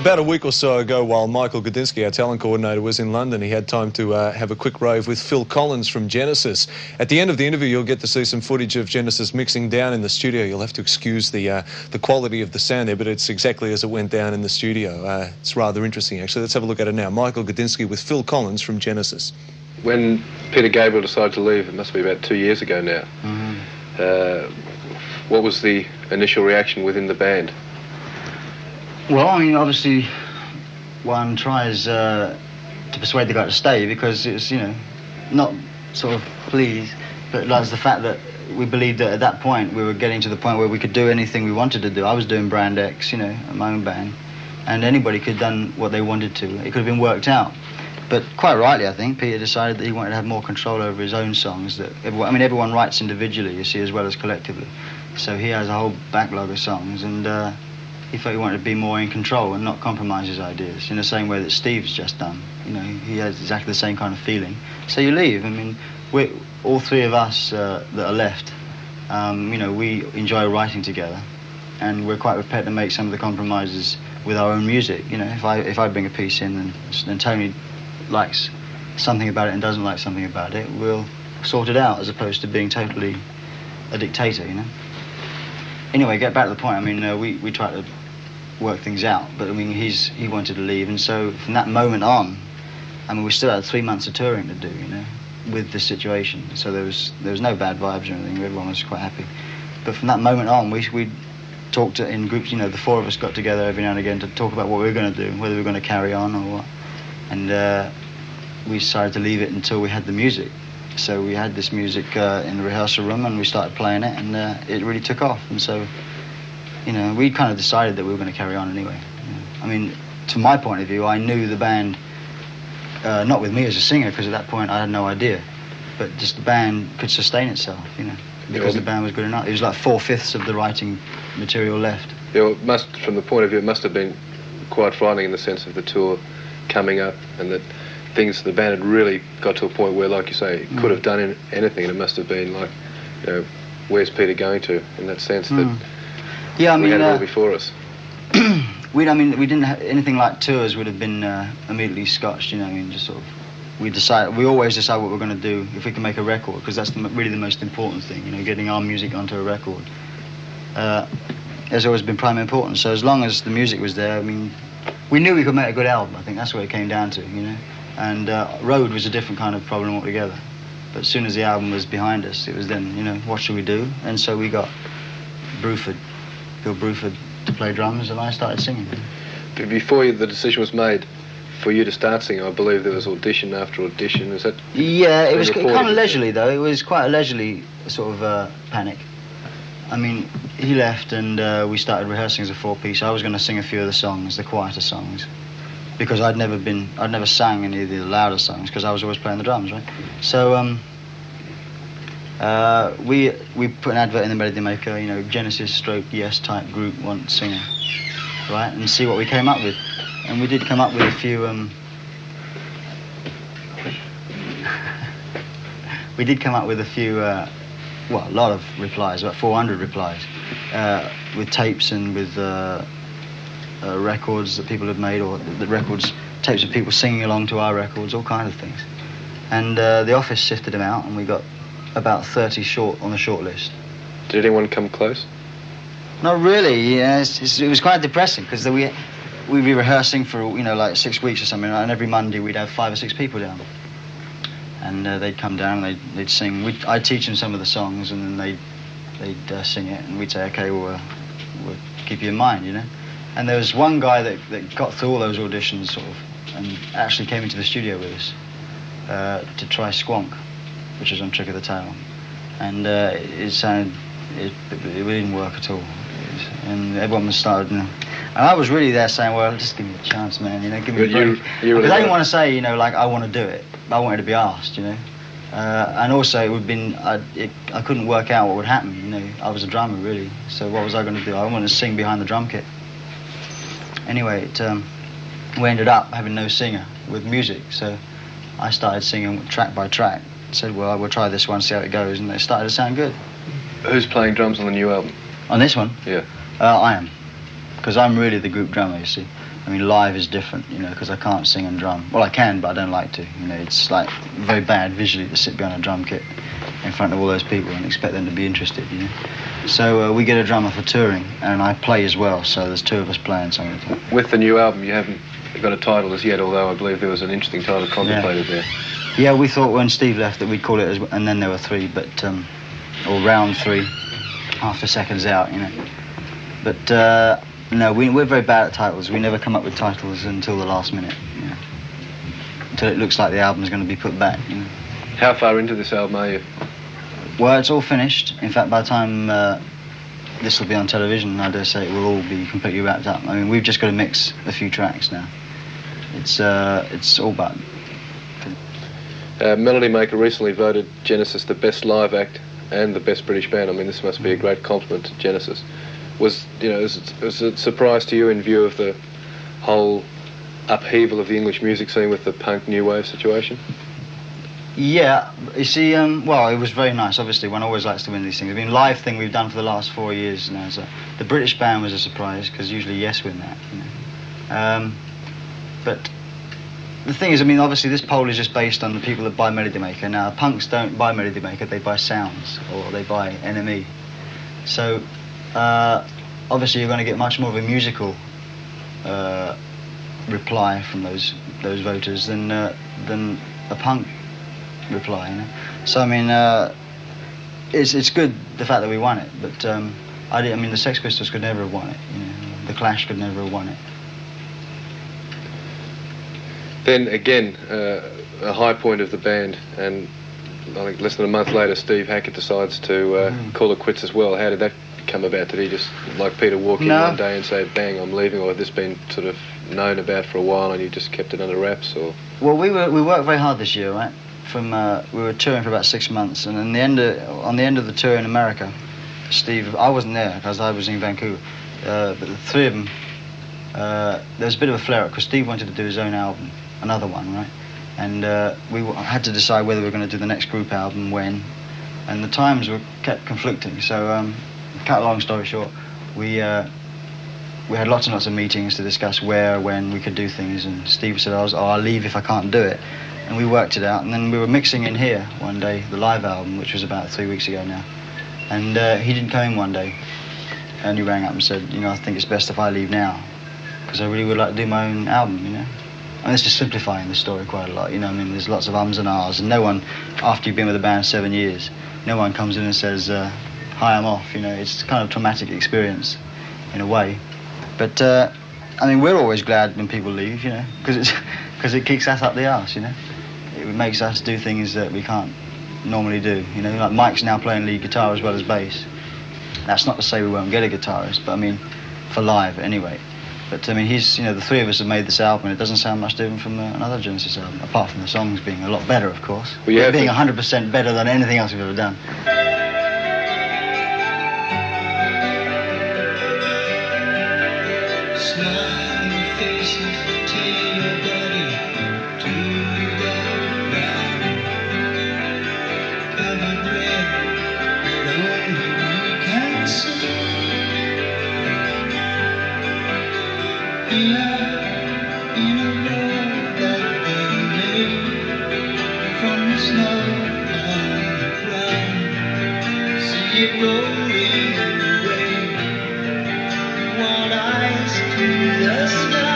About a week or so ago, while Michael Gudinski, our talent coordinator, was in London, he had time to have a quick rave with Phil Collins from Genesis. At the end of the interview, you'll get to see some footage of Genesis mixing down in the studio. You'll have to excuse the quality of the sound there, but it's exactly as it went down in the studio. It's rather interesting, actually. Let's have a look at it now. Michael Gudinski with Phil Collins from Genesis. When Peter Gabriel decided to leave, it must be about 2 years ago now, what was the initial reaction within the band? Well, I mean, obviously, one tries to persuade the guy to stay because it's, you know, not sort of pleased, but that's the fact that we believed that at that point we were getting to the point where we could do anything we wanted to do. I was doing Brand X, you know, my own band, and anybody could have done what they wanted to. It could have been worked out. But quite rightly, I think, Peter decided that he wanted to have more control over his own songs. That everyone writes individually, you see, as well as collectively. So he has a whole backlog of songs, and he felt he wanted to be more in control and not compromise his ideas in the same way that Steve's just done. You know, he has exactly the same kind of feeling. So you leave. I mean, we're all three of us that are left. You know, we enjoy writing together, and we're quite prepared to make some of the compromises with our own music. You know, if I bring a piece in and Tony likes something about it and doesn't like something about it, we'll sort it out as opposed to being totally a dictator, you know. Anyway, get back to the point. I mean, we tried to work things out, but I mean, he wanted to leave, and so from that moment on, I mean, we still had 3 months of touring to do, you know, with this situation. So there was no bad vibes or anything. Everyone was quite happy. But from that moment on, we talked in groups. You know, the four of us got together every now and again to talk about what we were going to do, whether we were going to carry on or what. And we decided to leave it until we had the music. So we had this music in the rehearsal room, and we started playing it, and it really took off. And so, you know, we kind of decided that we were going to carry on anyway. Yeah. I mean, to my point of view, I knew the band, not with me as a singer, because at that point I had no idea, but just the band could sustain itself, you know, because the band was good enough. It was like 4/5 of the writing material left. Yeah, well, from the point of view, it must have been quite frightening in the sense of the tour coming up, and that the band had really got to a point where, like you say, it could have done anything, and it must have been like, you know, where's Peter going to, in that sense that yeah, I mean, we had it all before us. we didn't have anything like tours would have been immediately scotched, you know. I mean, just sort of, we always decide what we're going to do if we can make a record, because that's really the most important thing, you know, getting our music onto a record. Has always been prime importance. So as long as the music was there, I mean, we knew we could make a good album. I think that's what it came down to, you know. And Road was a different kind of problem altogether. But as soon as the album was behind us, it was then, you know, what should we do? And so we got Bill Bruford to play drums, and I started singing. But before the decision was made for you to start singing, I believe there was audition after audition. Is that? Yeah, it was kind of leisurely, though. It was quite a leisurely sort of panic. I mean, he left, and we started rehearsing as a four-piece. I was going to sing a few of the songs, the quieter songs, because I'd never sang any of the louder songs, because I was always playing the drums, right? So we put an advert in the Melody Maker, you know, Genesis / Yes type group want singer, right? And see what we came up with. And we did come up with a few well, a lot of replies, about 400 replies, with tapes and with records that people had made, or tapes of people singing along to our records, all kinds of things. And the office sifted them out, and we got about 30 short on the short list. Did anyone come close? Not really. Yeah, it was quite depressing, because we'd be rehearsing for, you know, like 6 weeks or something, and every Monday we'd have 5 or 6 people down. And they'd come down, and they'd sing. I'd teach them some of the songs, and then they'd sing it, and we'd say, okay, we'll keep you in mind, you know. And there was one guy that got through all those auditions, sort of, and actually came into the studio with us to try Squonk, which was on Trick of the Tail. And it didn't work at all. And everyone was started, you know. And I was really there saying, well, just give me a chance, man, you know, give me a break. Because I didn't want to say, you know, like, I want to do it. I wanted to be asked, you know. And also, it would have been, I couldn't work out what would happen, you know. I was a drummer, really. So what was I going to do? I wanted to sing behind the drum kit. Anyway, we ended up having no singer with music. So I started singing track by track. Said, well, we'll try this one, see how it goes. And it started to sound good. Who's playing drums on the new album? On this one? Yeah. I am. Because I'm really the group drummer, you see. I mean, live is different, you know, because I can't sing and drum. Well, I can, but I don't like to. You know, it's like very bad visually to sit behind a drum kit in front of all those people and expect them to be interested, you know. So we get a drummer for touring, and I play as well. So there's two of us playing some of the time. With the new album, you haven't got a title as yet, although I believe there was an interesting title contemplated there. Yeah, we thought when Steve left that we'd call it, and then there were three, but or round three, after seconds out, you know. But no, we're very bad at titles. We never come up with titles until the last minute, you know, until it looks like the album's going to be put back, you know. How far into this album are you? Well, it's all finished. In fact, by the time this will be on television, I dare say it will all be completely wrapped up. I mean, we've just got to mix a few tracks now. It's all about. Melody Maker recently voted Genesis the best live act and the best British band. I mean, this must be a great compliment to Genesis. Was it a surprise to you in view of the whole upheaval of the English music scene with the punk new wave situation? Yeah, you see, well, it was very nice. Obviously, one always likes to win these things. I mean, live thing we've done for the last 4 years now. So the British band was a surprise because usually Yes win that, you know. But the thing is, I mean, obviously this poll is just based on the people that buy Melody Maker. Now, punks don't buy Melody Maker; they buy Sounds or they buy NME. So obviously, you're going to get much more of a musical reply from those voters than a punk reply, you know. So I mean, it's good the fact that we won it, but I mean the Sex Pistols could never have won it, you know. The Clash could never have won it. Then again, a high point of the band, and I think less than a month later, Steve Hackett decides to call it quits as well. How did that come about? Did he just, like Peter, walk in one day and say, "Bang, I'm leaving," or had this been sort of known about for a while and you just kept it under wraps? Or well, we worked very hard this year, right? We were touring for about 6 months, and on the end of the tour in America, Steve, I wasn't there because I was in Vancouver, but the three of them, there was a bit of a flare-up because Steve wanted to do his own album, another one, right? And we had to decide whether we were going to do the next group album, when, and the times kept conflicting. So, cut a long story short, we had lots and lots of meetings to discuss where, when we could do things, and Steve said, I'll leave if I can't do it. And we worked it out, and then we were mixing in here one day, the live album, which was about 3 weeks ago now. And he didn't come in one day, and he rang up and said, you know, I think it's best if I leave now, because I really would like to do my own album, you know. And it's just simplifying the story quite a lot, you know. I mean, there's lots of ums and ahs, and no one, after you've been with a band 7 years, no one comes in and says, hi, I'm off, you know. It's kind of a traumatic experience, in a way. But, I mean, we're always glad when people leave, you know, because it kicks us up the arse, you know. It makes us do things that we can't normally do, you know. Like Mike's now playing lead guitar as well as bass. That's not to say we won't get a guitarist, but I mean, for live anyway. But I mean, you know, the three of us have made this album, and it doesn't sound much different from another Genesis album, apart from the songs being a lot better, of course. Well, being 100% better than anything else we've ever done. Rolling away, wild eyes to the sky.